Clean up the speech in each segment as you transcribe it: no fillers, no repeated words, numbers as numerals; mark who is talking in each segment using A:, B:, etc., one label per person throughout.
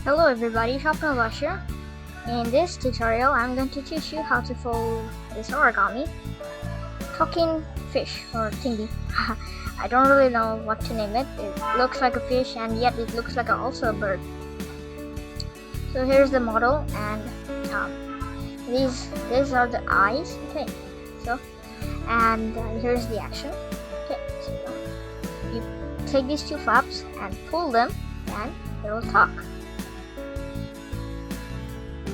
A: Hello everybody, Swapnil here. In this tutorial, I'm going to teach you how to fold this origami talking fish or thingy. I don't really know what to name it. It looks like a fish and yet it looks like also a bird. So here's the model and these are the eyes. Okay, so and here's the action. Okay, so you take these two flaps and pull them and it will talk.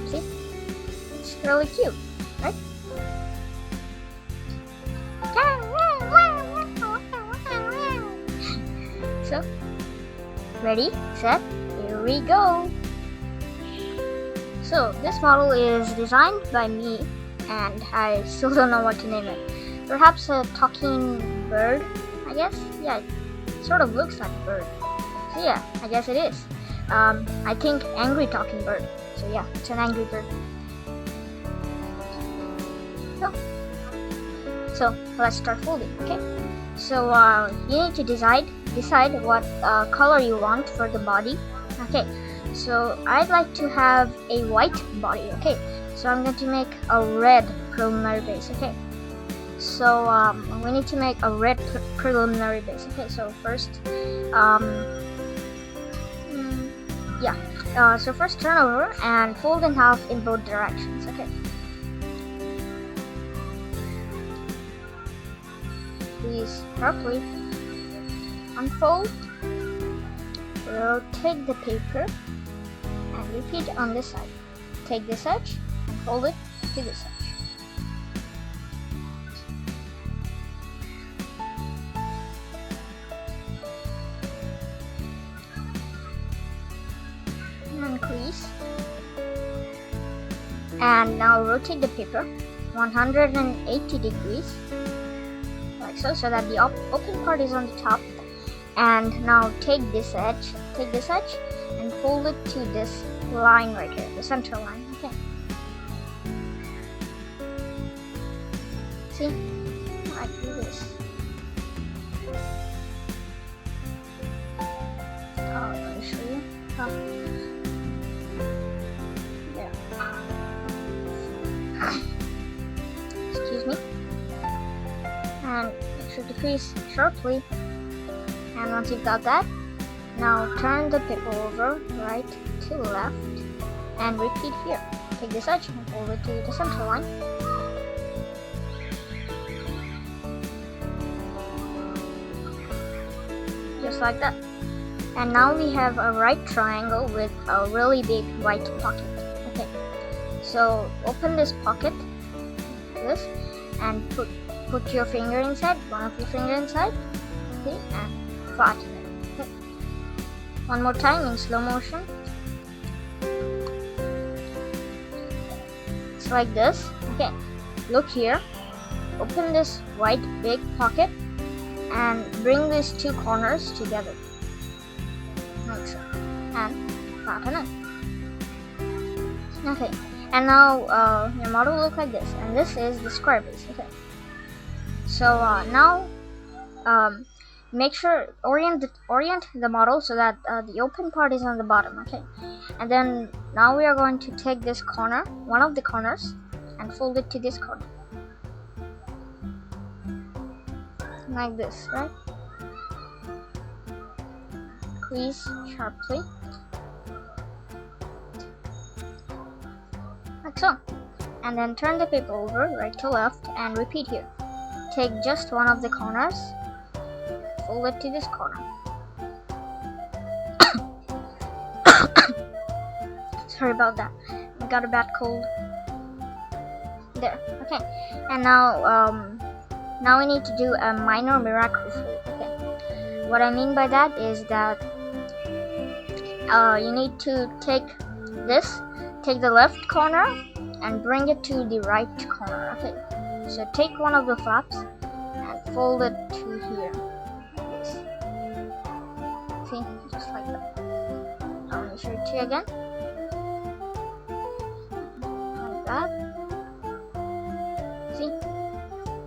A: See? It's really cute, right? So, ready, set, here we go. So, this model is designed by me and I still don't know what to name it. Perhaps a talking bird, I guess? Yeah, it sort of looks like a bird. So yeah, I guess it is. I think angry talking bird. So yeah, it's an angry bird. So let's start folding. Okay. So you need to decide what color you want for the body. Okay. So I'd like to have a white body. Okay. So I'm going to make a red preliminary base. Okay. So we need to make a red preliminary base. Okay. So first, so first turn over and fold in half in both directions. Okay. Please properly unfold. Rotate the paper and repeat on this side. Take this edge and fold it to this edge. Crease, and now rotate the paper 180 degrees like so that the open part is on the top, and now take this edge and fold it to this line right here, the center line. Okay, see, I do this. Let me show you. Excuse me. And make sure to crease sharply. And once you've got that, now turn the paper over right to left and repeat here. Take this edge and fold it to the center line. Just like that. And now we have a right triangle with a really big white pocket. Okay. So open this pocket, this, and put your finger inside, one of your finger inside, okay, and flatten it. Okay. One more time in slow motion. It's like this. Okay. Look here. Open this white big pocket and bring these two corners together. Like so. And flatten it. Okay. And now your model will look like this, and this is the square base. Okay. So now make sure orient the model so that the open part is on the bottom. Okay. And then now we are going to take this corner, one of the corners, and fold it to this corner, like this, right? Crease sharply. Like so. And then turn the paper over right to left and repeat here. Take just one of the corners, fold it to this corner. Sorry about that. I got a bad cold. There. Okay. And now we need to do a minor miracle fold. Okay. What I mean by that is that you need to take the left corner and bring it to the right corner. Okay. So take one of the flaps and fold it to here. Like this. See? Just like that. Let me show it to you again. Like that. See?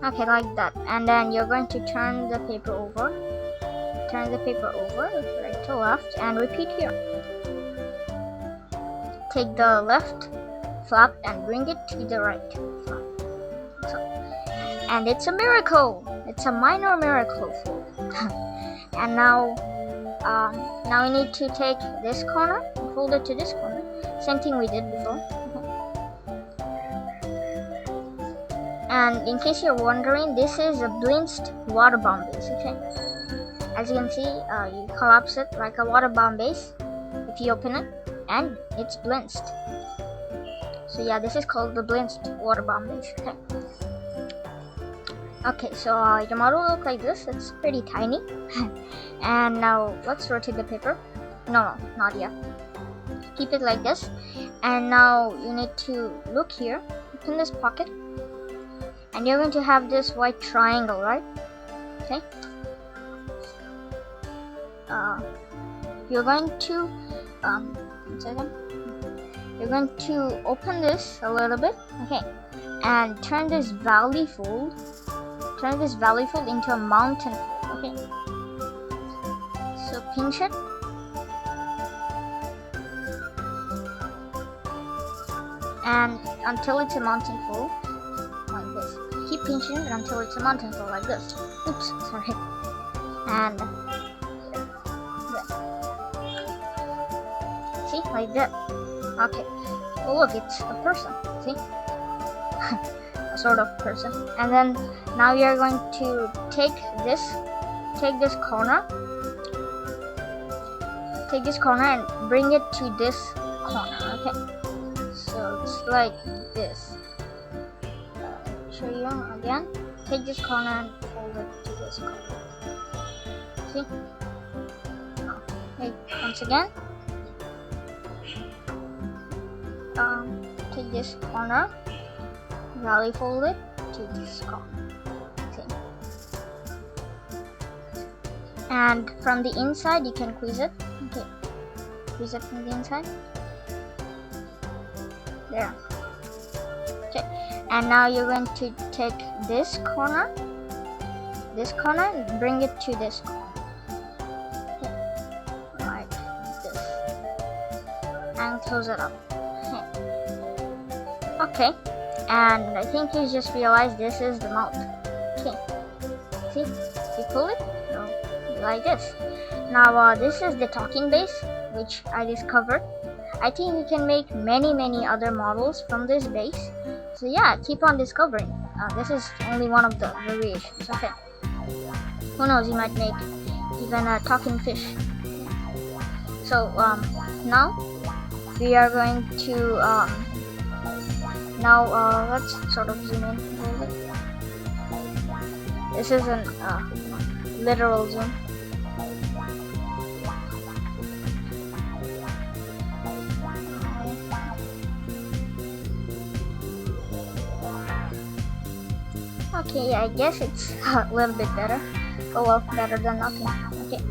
A: Okay, like that. And then you're going to turn the paper over. Turn the paper over right to left and repeat here. take the left flap and bring it to the right flap. So, and it's a miracle. It's a minor miracle fold. And now we need to take this corner and fold it to this corner. Same thing we did before. And in case you're wondering, this is a blinched water bomb base. Okay, as you can see, you collapse it like a water bomb base if you open it, and it's blinched. So yeah, this is called the blinched water bomb base. Okay, so your model will look like this. It's pretty tiny. And now let's rotate the paper. No, not yet. Keep it like this. And now you need to look here, open this pocket, and you're going to have this white triangle, right? Okay. You're going to one second. You're going to open this a little bit, okay, and turn this valley fold into a mountain fold, okay. So pinch it, and until it's a mountain fold, like this. Keep pinching it until it's a mountain fold, like this. Oops, sorry. And see, like that. Okay. Oh look, it's a person. See, a sort of person. And then now you're going to take this corner, and bring it to this corner. Okay. So it's like this. Show you again. Take this corner and fold it to this corner. See? Okay, once again. Take this corner, valley fold it to this corner. Okay. And from the inside, you can squeeze it. Okay. Squeeze it from the inside. There. Okay. And now you're going to take this corner, and bring it to this corner. Okay. Like this. And close it up. Okay. And I think you just realized this is the mouth. Okay. See? You pull it? No. Like this. Now this is the talking base, which I discovered. I think you can make many other models from this base. So yeah, keep on discovering. This is only one of the variations. Okay. Who knows, you might make even a talking fish. So now we are going to let's sort of zoom in a little bit. This is an literal zoom. Okay, I guess it's a little bit better. Oh well, better than nothing. Okay.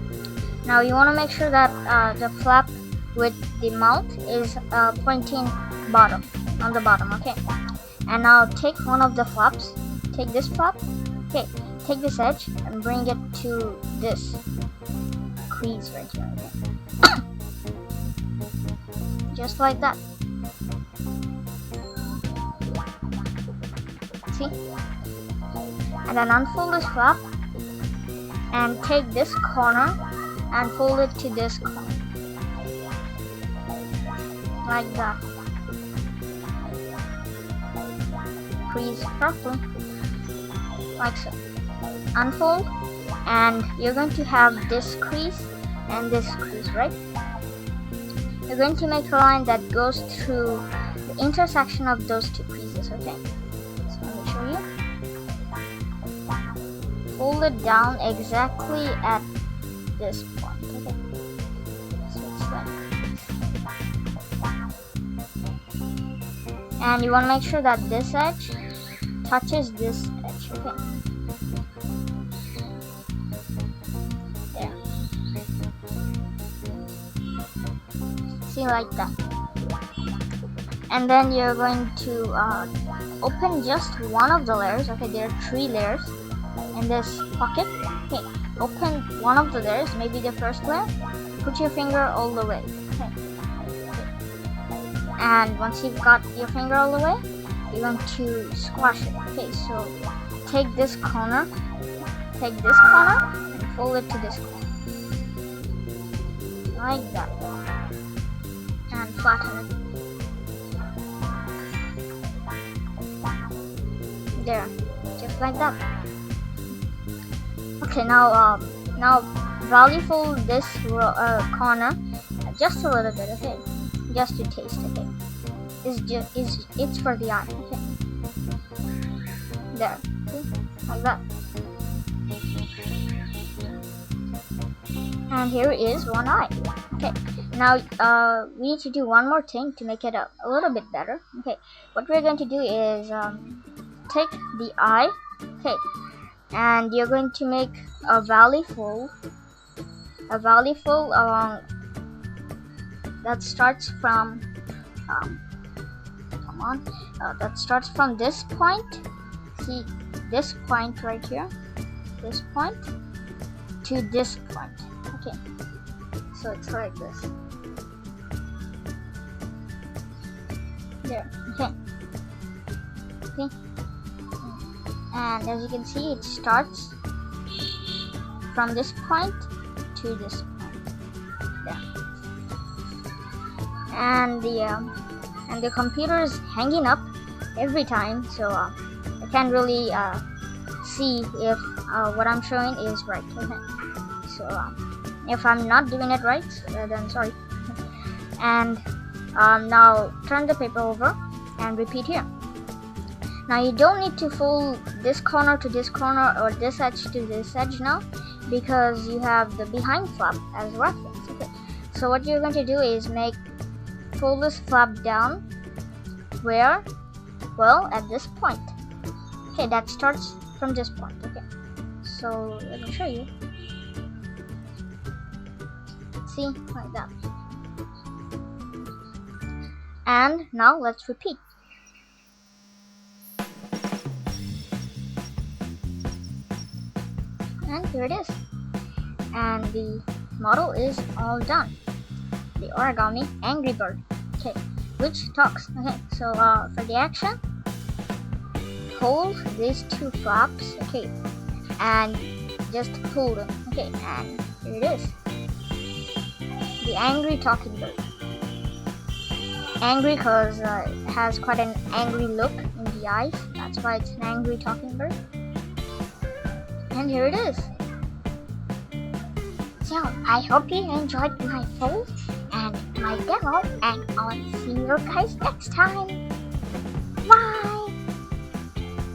A: Now you want to make sure that the flap with the mouth is pointing bottom, on the bottom, okay? And now take one of the flaps, take this flap, okay, take this edge and bring it to this crease right here, okay? Just like that. See? And then unfold this flap and take this corner and fold it to this corner. Like that. Crease properly. Like so. Unfold, and you're going to have this crease and this crease, right? You're going to make a line that goes through the intersection of those two creases, okay? So let me show you. Fold it down exactly at this point, okay? So it's like this. And you want to make sure that this edge touches this edge, okay? There. See, like that. And then you're going to open just one of the layers, okay? There are 3 layers in this pocket. Okay, open one of the layers, maybe the first layer. Put your finger all the way. Okay. And once you've got your finger all the way, you're going to squash it. Okay, so take this corner, and fold it to this corner, like that, and flatten it. There, just like that. Okay, now value fold this corner just a little bit. Okay, just to taste. Okay, it's for the eye. Okay, there, okay? Like that. And here is one eye. Okay, now we need to do one more thing to make it a little bit better. Okay, what we're going to do is take the eye. Okay, and you're going to make a valley fold along that starts from that starts from this point. See this point right here, this point to this point. Okay, so it's like this. There. Okay. And as you can see, it starts from this point to this point. There. And the computer is hanging up every time, so I can't really see if what I'm showing is right. Okay. So if I'm not doing it right, then sorry. And now turn the paper over and repeat here. Now you don't need to fold this corner to this corner or this edge to this edge now, because you have the behind flap as reference. Okay. So what you're going to do is fold this flap down where? Well, at this point. Okay, that starts from this point. Okay. So let me show you. See, like that. And now let's repeat. And here it is. And the model is all done. The origami Angry Bird. Okay, which talks. Okay, so for the action, hold these two flaps. Okay, and just pull them. Okay, and here it is. The angry talking bird. Angry because it has quite an angry look in the eyes. That's why it's an angry talking bird. And here it is. So I hope you enjoyed my fold and my demo, and I'll see you guys next time. Bye.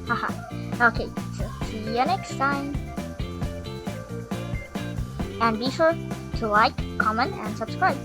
A: Haha. Okay, so see you next time. And be sure to like, comment, and subscribe.